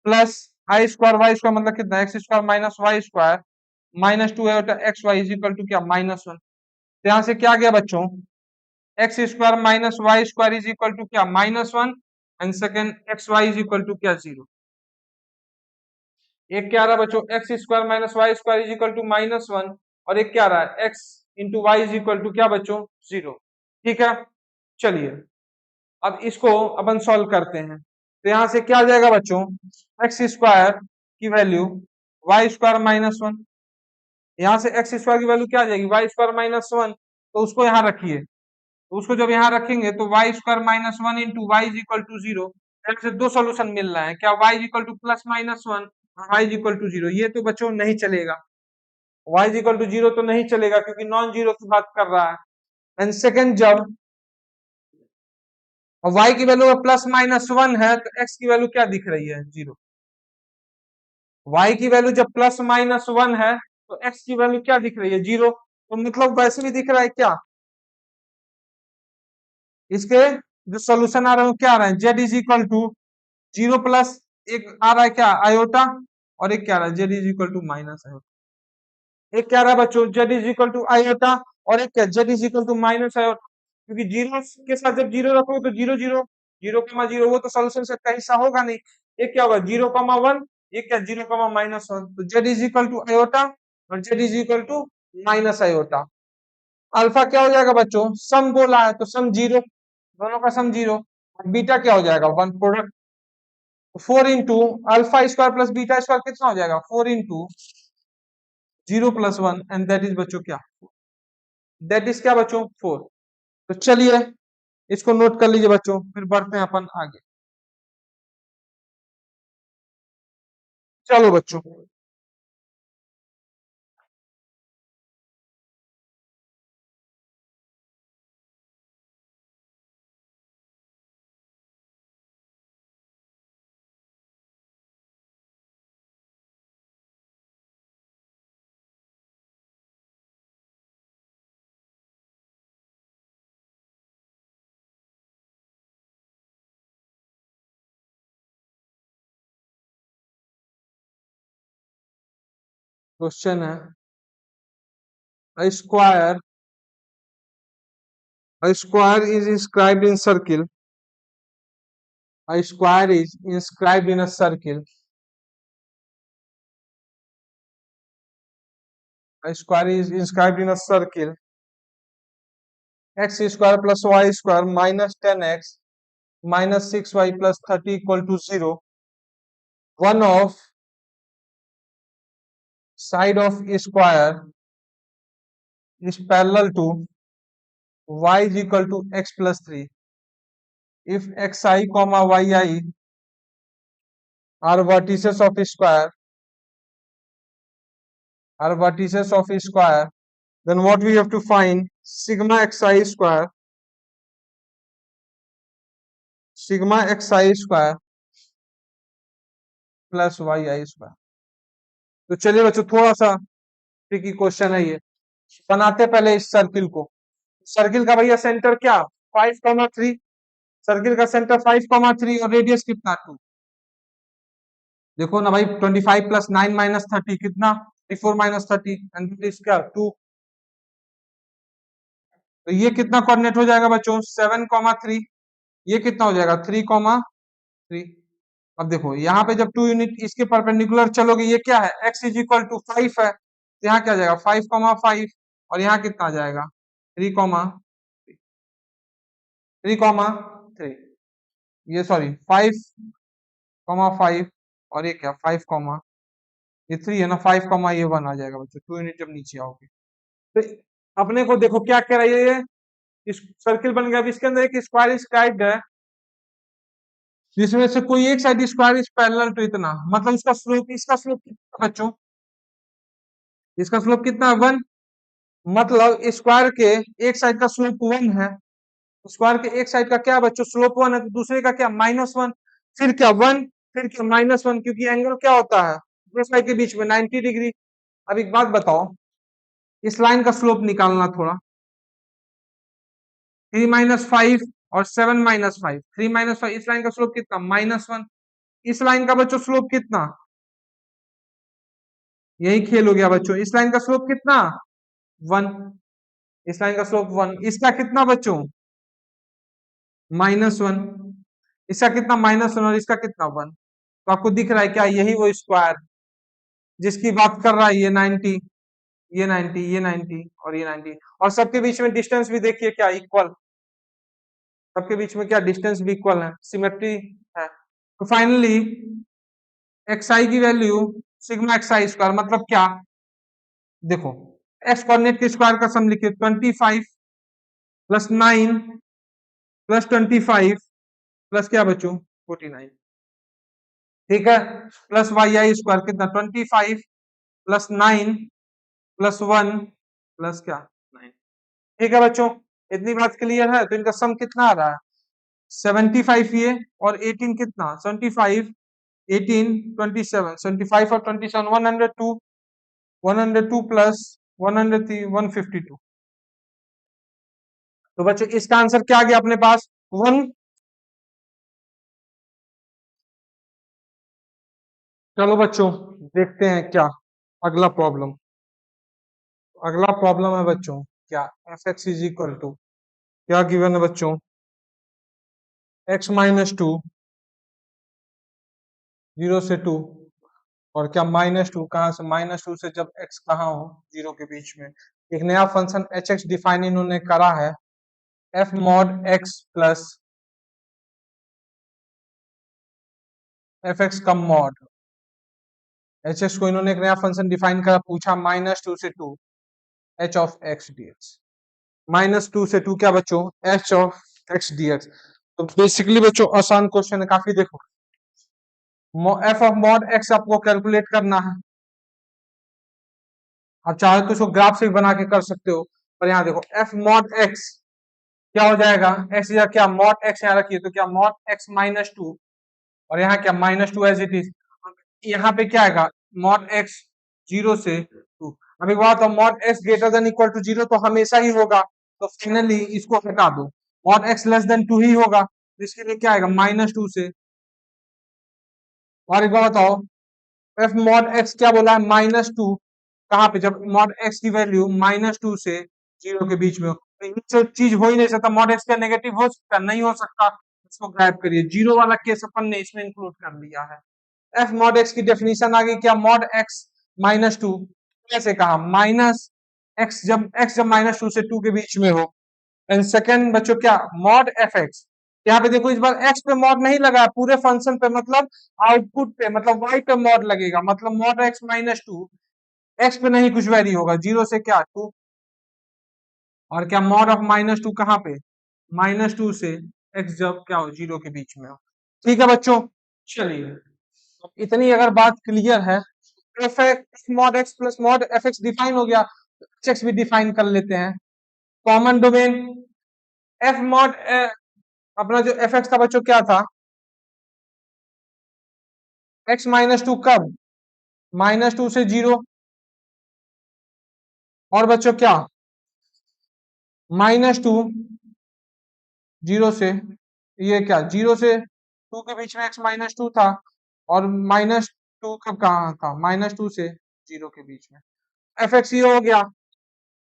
plus i square y square, मतलब कितना x square minus y square -2 है, x y is equal to क्या -1। तो यहाँ से क्या आ गया बच्चों, x square minus y square is equal to क्या -1, and second x y is equal to क्या 0। एक क्या आ रहा है बच्चों x square minus y square is equal to -1, और एक क्या आ रहा है x into y is equal to क्या बच्चों 0, ठीक है। चलिए अब इसको अपन सॉल्व करते हैं, तो यहाँ से क्या आ जाएगा बच्चों एक्स स्क्वायर की वैल्यू वाई स्क्वायर -1, यहाँ से एक्स स्क्वायर की वैल्यू क्या आ जाएगी y² - 1, तो उसको यहाँ रखिए, तो उसको जब यहाँ रखेंगे तो y² - 1 into y is equal to 0, से दो सोल्यूशन मिल रहा है, क्या y इज इक्वल टू +-1 और y इज इक्वल टू 0, ये तो बच्चों नहीं चलेगा, y इज इक्वल टू 0 तो नहीं चलेगा क्योंकि नॉन जीरो की बात कर रहा है। एंड सेकेंड जब y की वैल्यू +-1 है तो x की वैल्यू क्या दिख रही है 0, y की वैल्यू जब +-1 है तो x की वैल्यू क्या दिख रही है 0, तो मतलब वैसे भी दिख रहा है क्या, इसके जो सोल्यूशन आ रहे हैं क्या आ रहा है z is equal to 0 plus एक आ रहा है क्या आयोटा, और एक क्या आ रहा है z is equal to minus iota, एक क्या आ रहा है बच्चों z is equal to iota, और एक क्या z is equal to minus iota, क्योंकि जीरो के साथ जब 0 रखोगे तो 0 0 0,0 वो तो सोल्यूशन सेट का हिस्सा होगा नहीं, एक क्या होगा 0,1, एक क्या 0,-1, तो Z is equal to iota और Z is equal to minus iota. Alpha क्या हो जाएगा बच्चों सम बोला है तो सम 0, दोनों का सम 0, बीटा क्या हो जाएगा 1 product, 4 into alpha square plus beta square कितना हो जाएगा 4 इंटू 0 + 1, एंड दैट इज बच्चों क्या, दैट इज क्या बच्चों 4। तो चलिए इसको नोट कर लीजिए बच्चों, फिर बढ़ते हैं अपन आगे। चलो बच्चों क्वेश्चन है a square is inscribed in circle, a square is inscribed in a circle, a square is inscribed in a circle, x square plus y square minus 10x minus 6y plus 30 equal to 0. One of side of a square is parallel to y is equal to x plus 3. If xi comma yi are vertices of a square, then what we have to find sigma xi square plus yi square. तो चलिए बच्चों थोड़ा सा ट्रिकी क्वेश्चन है ये। बनाते पहले इस सर्किल को। सर्किल का भैया सेंटर क्या 5,3। सर्किल का सेंटर 5,3 और रेडियस कितना 2। देखो ना भाई 25 प्लस 9 माइनस 30 कितना 24 माइनस 30 एंड इज क्या 2। तो ये कितना कोऑर्डिनेट हो जाएगा बच्चों 7,3। ये कितना हो जाएगा 3,3। अब देखो यहाँ पे जब 2 यूनिट इसके परपेंडिकुलर चलोगे ये क्या है x इज इक्वल टू 5 है, तो यहाँ क्या आ जाएगा 5,5 और यहाँ कितना आ जाएगा 3,3 ये सॉरी 5,5 और ये क्या 5, ये 3 है ना 5, ये 1 आ जाएगा बच्चों 2 यूनिट जब नीचे आओगे। तो अपने को देखो क्या कह रहा है ये इस सर्किल बन गया। अब इसके अंदर एक स्क्वायर स्क्राइब्ड है जिसमें से कोई एक side square is parallel to इतना, मतलब इसका स्लोप कितना बच्चों, इसका स्लोप कितना है 1। मतलब स्क्वायर के एक साइड का स्लोप 1 है, स्क्वायर के एक साइड का क्या बच्चों स्लोप 1 है, तो दूसरे का क्या -1, फिर क्या 1, फिर क्या -1, क्योंकि एंगल क्या होता है दो साइड के बीच में 90 डिग्री। अब एक बात बताओ इस लाइन का स्लोप निकालना थोड़ा। 3-5 और 7-5, 3-5 इस लाइन का स्लोप कितना -1। इस लाइन का बच्चों स्लोप कितना, यही खेल हो गया बच्चों, इस लाइन का स्लोप कितना 1, इस लाइन का स्लोप 1, इसका कितना बच्चों -1, इसका कितना -1 और इसका कितना 1। तो आपको दिख रहा है क्या यही वो स्क्वायर जिसकी बात कर रहा है ये 90, ये 90, ये 90 और ये 90, और सबके बीच में डिस्टेंस भी देखिए क्या इक्वल, सबके बीच में क्या डिस्टेंस भी इक्वल है, सिमेट्री है। तो फाइनली xi की वैल्यू सिग्मा xi स्क्वायर मतलब क्या, देखो x कोऑर्डिनेट के स्क्वायर का सम लिखिए 25 प्लस 9 प्लस 25 प्लस क्या बच्चों 49, ठीक है, प्लस वाई आई स्क्वायर कितना 25 प्लस 9 प्लस 1 प्लस क्या 9। ठीक है बच्चों इतनी बात क्लियर है। तो इनका सम कितना आ रहा है 75 ये और 18 कितना 75 18 27 75 और 27 102, 102 प्लस 103 152। तो बच्चों इसका आंसर क्या आ गया अपने पास 1। चलो बच्चों देखते हैं क्या अगला प्रॉब्लम। अगला प्रॉब्लम है बच्चों क्या f x is equal to क्या गिवन है बच्चों x-2 0 से 2 और क्या -2 कहां से -2 से जब x कहाँ हो 0 के बीच में। एक नया फंक्शन एच एक्स डिफाइन इन्होंने करा है f mod x plus F x का मॉड। एच एक्स को इन्होंने एक नया फंक्शन डिफाइन करा, पूछा -2 से 2 h ऑफ x dx, -2 से 2 क्या बच्चों h ऑफ x dx। तो बेसिकली बच्चों आसान क्वेश्चन है काफी। देखो एफ ऑफ मॉड एक्स आपको कैलकुलेट करना है, आप चाहे तो इसको ग्राफ से भी बना के कर सकते हो। पर यहाँ देखो एफ मॉड एक्स क्या हो जाएगा एक्स या क्या मॉड एक्स यहाँ रखिए तो क्या मॉड एक्स -2 और यहाँ क्या -2 एज इट इज। यहाँ पे क्या आएगा मॉड एक्स 0 से 2। अब एक बात mod x greater than equal to 0 तो हमेशा ही होगा, तो फाइनली इसको हटा दो मॉड एक्स लेस देन 2 ही होगा, तो इसके लिए क्या आएगा -2 से। और एक बार बताओ एफ मॉड एक्स क्या बोला है -2 कहाँ पे जब मॉड एक्स की वैल्यू -2 से 0 के बीच में हो, तो ये चीज हो ही नहीं सकता, मॉड एक्स का नेगेटिव हो सकता नहीं हो सकता, इसको गायब करिए। 0 वाला केस अपन ने इसमें इंक्लूड कर लिया है। एफ मॉड एक्स की डेफिनेशन आ गई क्या मॉड एक्स -2 कैसे कहा माइनस एक्स जब -2 से 2 के बीच में हो। एंड सेकंड बच्चों क्या मॉड एफ एक्स, यहाँ पे देखो इस बार एक्स पे मॉड नहीं लगा पूरे फंक्शन पे, मतलब आउटपुट पे मतलब वाई पे मॉड लगेगा, मतलब मॉड एक्स -2 एक्स पे नहीं कुछ वैरी होगा 0 से क्या 2, और क्या मॉड ऑफ -2 कहाँ पे -2 से एक्स जब क्या हो 0 के बीच में हो। ठीक है बच्चों चलिए इतनी अगर बात क्लियर है f x mod x plus mod F x define हो गया, एच एक्स भी डिफाइन कर लेते हैं। कॉमन डोमेन एफ मॉड अपना जो एफ एक्स का बच्चों क्या था x -2 कब -2 से 0, और बच्चों क्या -2 0 से, ये क्या 0 से 2 के बीच में x -2 था, और -2 कब कहाँ था, -2 से 0 के बीच में। एफ एक्स ये हो गया।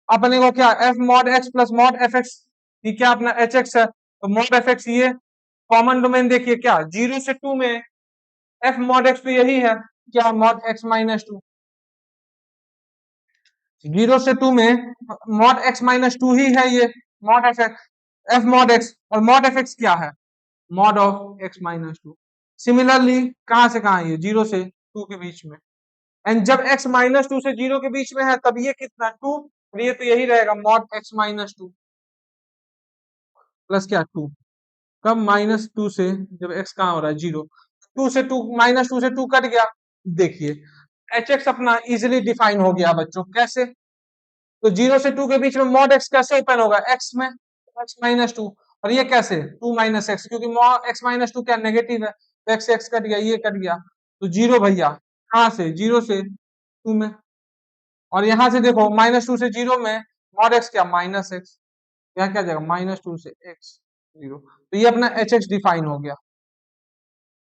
अपने को क्या F mod x plus mod F x, ये क्या अपना एच एक्स है, तो मॉड एफ एक्स ये कॉमन डोमेन देखिए क्या 0 से 2 में एफ मॉड एक्स तो यही है, क्या मॉड एक्स -2, 0 से 2 में मॉड एक्स -2 ही है ये mod F x, F mod x, और मॉड एफ एक्स क्या है मॉड ऑफ एक्स -2। सिमिलरली कहां से कहां ये 0 से 2 के बीच में, एंड जब x -2 से 0 के बीच में है तब ये कितना 2, और ये तो यही रहेगा मॉड x -2 प्लस क्या 2, कब -2 से, जब x कहां हो रहा है 0, 2 से 2 -2 से 2 कट गया। देखिए एच एक्स अपना इजिली डिफाइन हो गया बच्चों, कैसे, तो 0 से 2 के बीच में मॉड x कैसे ओपन होगा x में x -2, और ये कैसे 2 - x, क्योंकि मॉड x -2 क्या नेगेटिव है, तो x से x कट गया, ये कट गया, तो 0 भैया कहां से 0 से 2 में, और यहां से देखो -2 से 0 में मॉड x क्या -x, यहाँ क्या जाएगा -2 से x 0, तो ये अपना एच एक्स डिफाइन हो गया,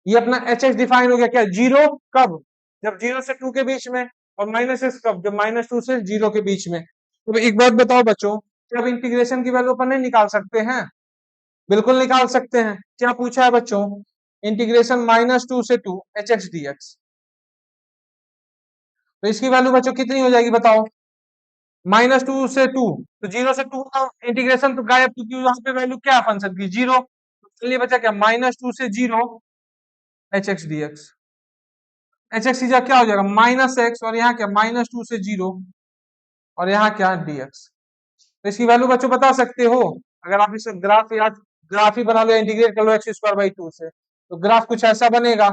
ये अपना एच एक्स डिफाइन हो गया, क्या 0 कब, जब 0 से 2 के बीच में, और -x कब, जब -2 से 0 के बीच में। तो एक बात बताओ बच्चों, क्या अब इंटीग्रेशन की वैल्यू अपन नहीं निकाल सकते हैं, बिल्कुल निकाल सकते हैं। क्या पूछा है बच्चों, इंटीग्रेशन -2 से 2 एच एक्स डी एक्स, तो इसकी वैल्यू बच्चों कितनी हो जाएगी बताओ, -2 से 2, तो 0 से 2 का इंटीग्रेशन तो गायब, क्योंकि वहां पे वैल्यू क्या है फंक्शन की 0, तो चलिए बचा क्या -2 से 0 H x D x, H x क्या हो जाएगा -x, और यहाँ क्या -2 से 0, और यहाँ क्या dx, तो इसकी वैल्यू बच्चों बता सकते हो, अगर आप इसे ग्राफ याद, ग्राफ ही बना लो, इंटीग्रेट कर लो x² 2 से, तो ग्राफ कुछ ऐसा बनेगा,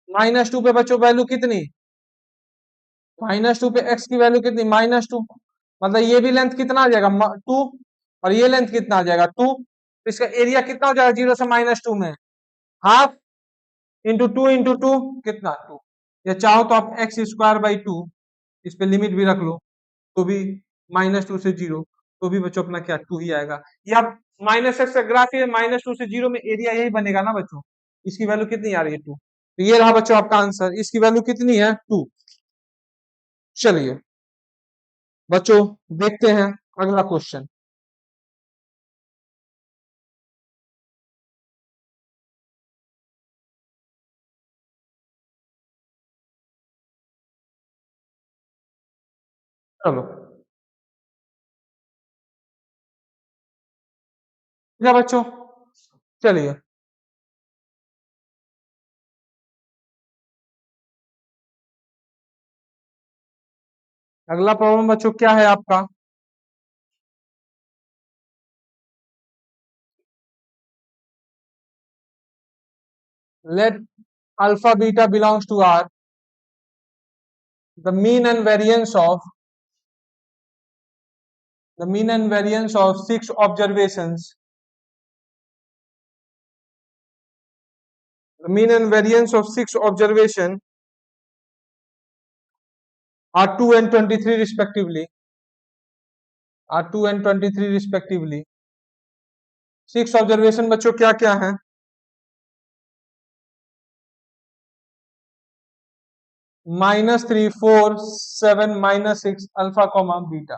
-2 पे बच्चों वैल्यू कितनी, -2 पे x की वैल्यू कितनी -2, मतलब ये भी लेंथ कितना आ जाएगा 2, और ये लेंथ कितना आ जाएगा 2, तो इसका एरिया कितना हो जाएगा 0 से -2 में, हाफ इंटू 2 इंटू 2 कितना 2, या चाहो तो आप x² 2 इस पे लिमिट भी रख लो, तो भी -2 से 0, तो भी बच्चों अपना क्या 2 ही आएगा, या -x का ग्राफ है, -2 से 0 में एरिया यही बनेगा ना बच्चों, इसकी वैल्यू कितनी आ रही है 2, तो ये रहा बच्चों आपका आंसर, इसकी वैल्यू कितनी है 2। चलिए बच्चों देखते हैं अगला क्वेश्चन। चलो क्या बच्चों, चलिए अगला प्रॉब्लम बच्चों क्या है आपका, let alpha beta belongs to R, the mean and variance of the mean and variance of 6 observations, the mean and variance of 6 observation are 2 and 23 respectively, are 2 and 23 respectively। 6 observation बच्चों क्या क्या है, -3 4 7 -6 alpha comma beta,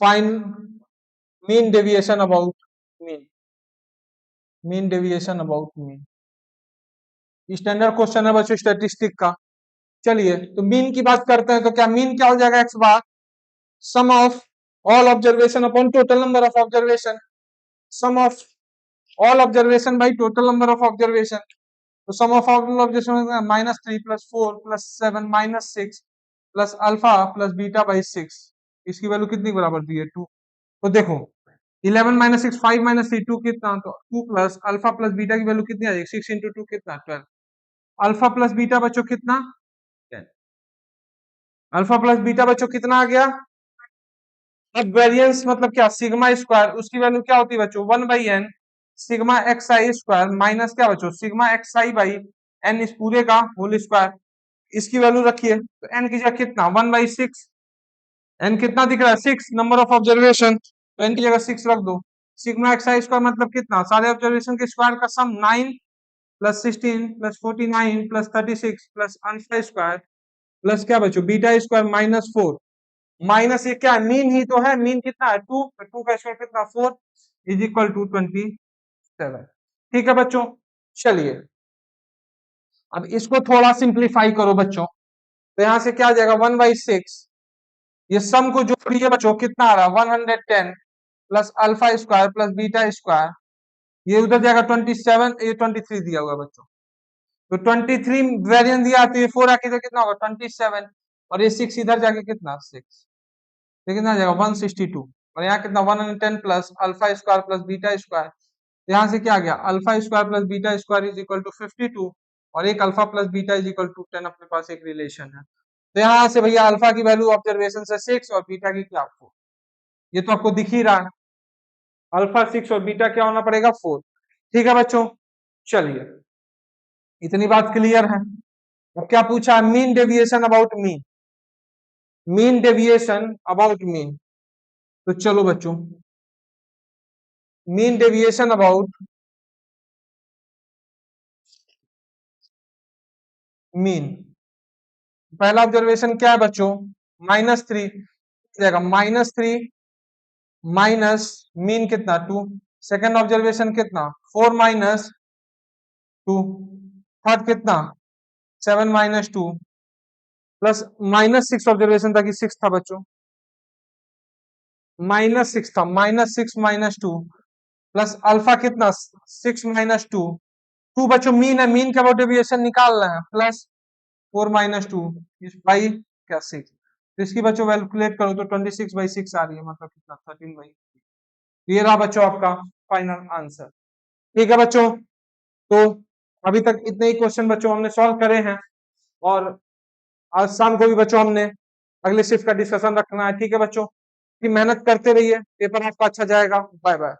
find mean deviation about mean, mean deviation about mean, standard question है बच्चों स्टैटिस्टिक का। चलिए तो मीन की बात करते हैं, तो क्या मीन क्या हो जाएगा x bar sum of all observation upon total number of observation, sum of all observation by total number of observation, तो sum of all observation -3 + 4 + 7 -6 plus alpha plus beta by 6, इसकी वैल्यू कितनी बराबर दी है 2, तो देखो 11 -6 5 -3 2 कितना, तो 2 प्लस अल्फा प्लस बीटा की वैल्यू कितनी आ जाएगी 6 इंटू 2 कितना 12, अल्फा प्लस बीटा बच्चों कितना 10, अल्फा प्लस बीटा बच्चों कितना आ गया, अब वेरिएंस मतलब क्या सिग्मा स्क्वायर, उसकी वैल्यू क्या होती है बच्चों 1/n sigma x i square minus क्या बच्चों sigma x i by n इस पूरे का होल स्क्वायर, इसकी वैल्यू रखिए, तो n की जगह कितना 1/6, n कितना दिख रहा है 6 नंबर ऑफ ऑब्जर्वेशन, तो n की जगह 6 रख दो। सिग्मा xi स्क्वायर मतलब कितना, सारे ऑब्जर्वेशन के स्क्वायर का सम 9 plus 16 plus 49 plus 36 plus alpha square plus क्या बचो बीटा स्क्वायर माइनस 4, माइनस ये क्या मीन ही तो है, मीन कितना है 2, तो 2 का स्क्वायर कितना 4 इज इक्वल टू 27। ठीक है बच्चों, चलिए अब इसको थोड़ा सिंप्लीफाई करो बच्चों, तो यहां से क्या आ जाएगा 1/6, ये सम को जोड़िए बच्चों कितना आ रहा है 110 plus alpha square plus beta square, ये उधर जाएगा 27, ये 23 दिया हुआ बच्चों, तो 23 वेरिएंस दिया तो ये 4 आके कितना होगा 27, और ये 6 इधर जाके कितना 6, ये कितना आ जाएगा 162, और यहाँ कितना 110 plus alpha square plus beta square, यहाँ से क्या आ गया alpha square plus beta square is equal to 52, और एक alpha plus beta is equal to 10, अपने पास एक रिलेशन है, तो यहाँ से भैया अल्फा की वैल्यू ऑब्जर्वेशन से 6 और बीटा की क्या 4, ये तो आपको दिख ही रहा है, अल्फा 6 और बीटा क्या होना पड़ेगा 4। ठीक है बच्चों, चलिए इतनी बात क्लियर है। अब क्या पूछा, mean deviation about mean, mean deviation about mean, तो चलो बच्चों मीन डेविएशन अबाउट मीन, पहला ऑब्जर्वेशन क्या है बच्चों -3, जाएगा -3 माइनस मीन कितना 2, सेकंड ऑब्जर्वेशन कितना 4 माइनस 2, थर्ड कितना 7 माइनस 2 प्लस -6 ऑब्जर्वेशन था कि 6 था बच्चों, -6 था, -6 माइनस 2 प्लस अल्फा कितना 6 माइनस 2, 2 बच्चों मीन है, मीन का डेविएशन निकालना है, प्लस 4 माइनस 2 बाई क्या 6, तो इसकी बच्चों कैलकुलेट करो तो 26/6 आ रही है, मतलब कितना 13/, ये रहा बच्चों आपका फाइनल आंसर। ठीक है बच्चों, तो अभी तक इतने ही क्वेश्चन बच्चों हमने सॉल्व करे हैं, और आज शाम को भी बच्चों हमने अगले शिफ्ट का डिस्कशन रखना है। ठीक है बच्चों, कि मेहनत करते रहिए, पेपर आपका अच्छा जाएगा। Bye bye.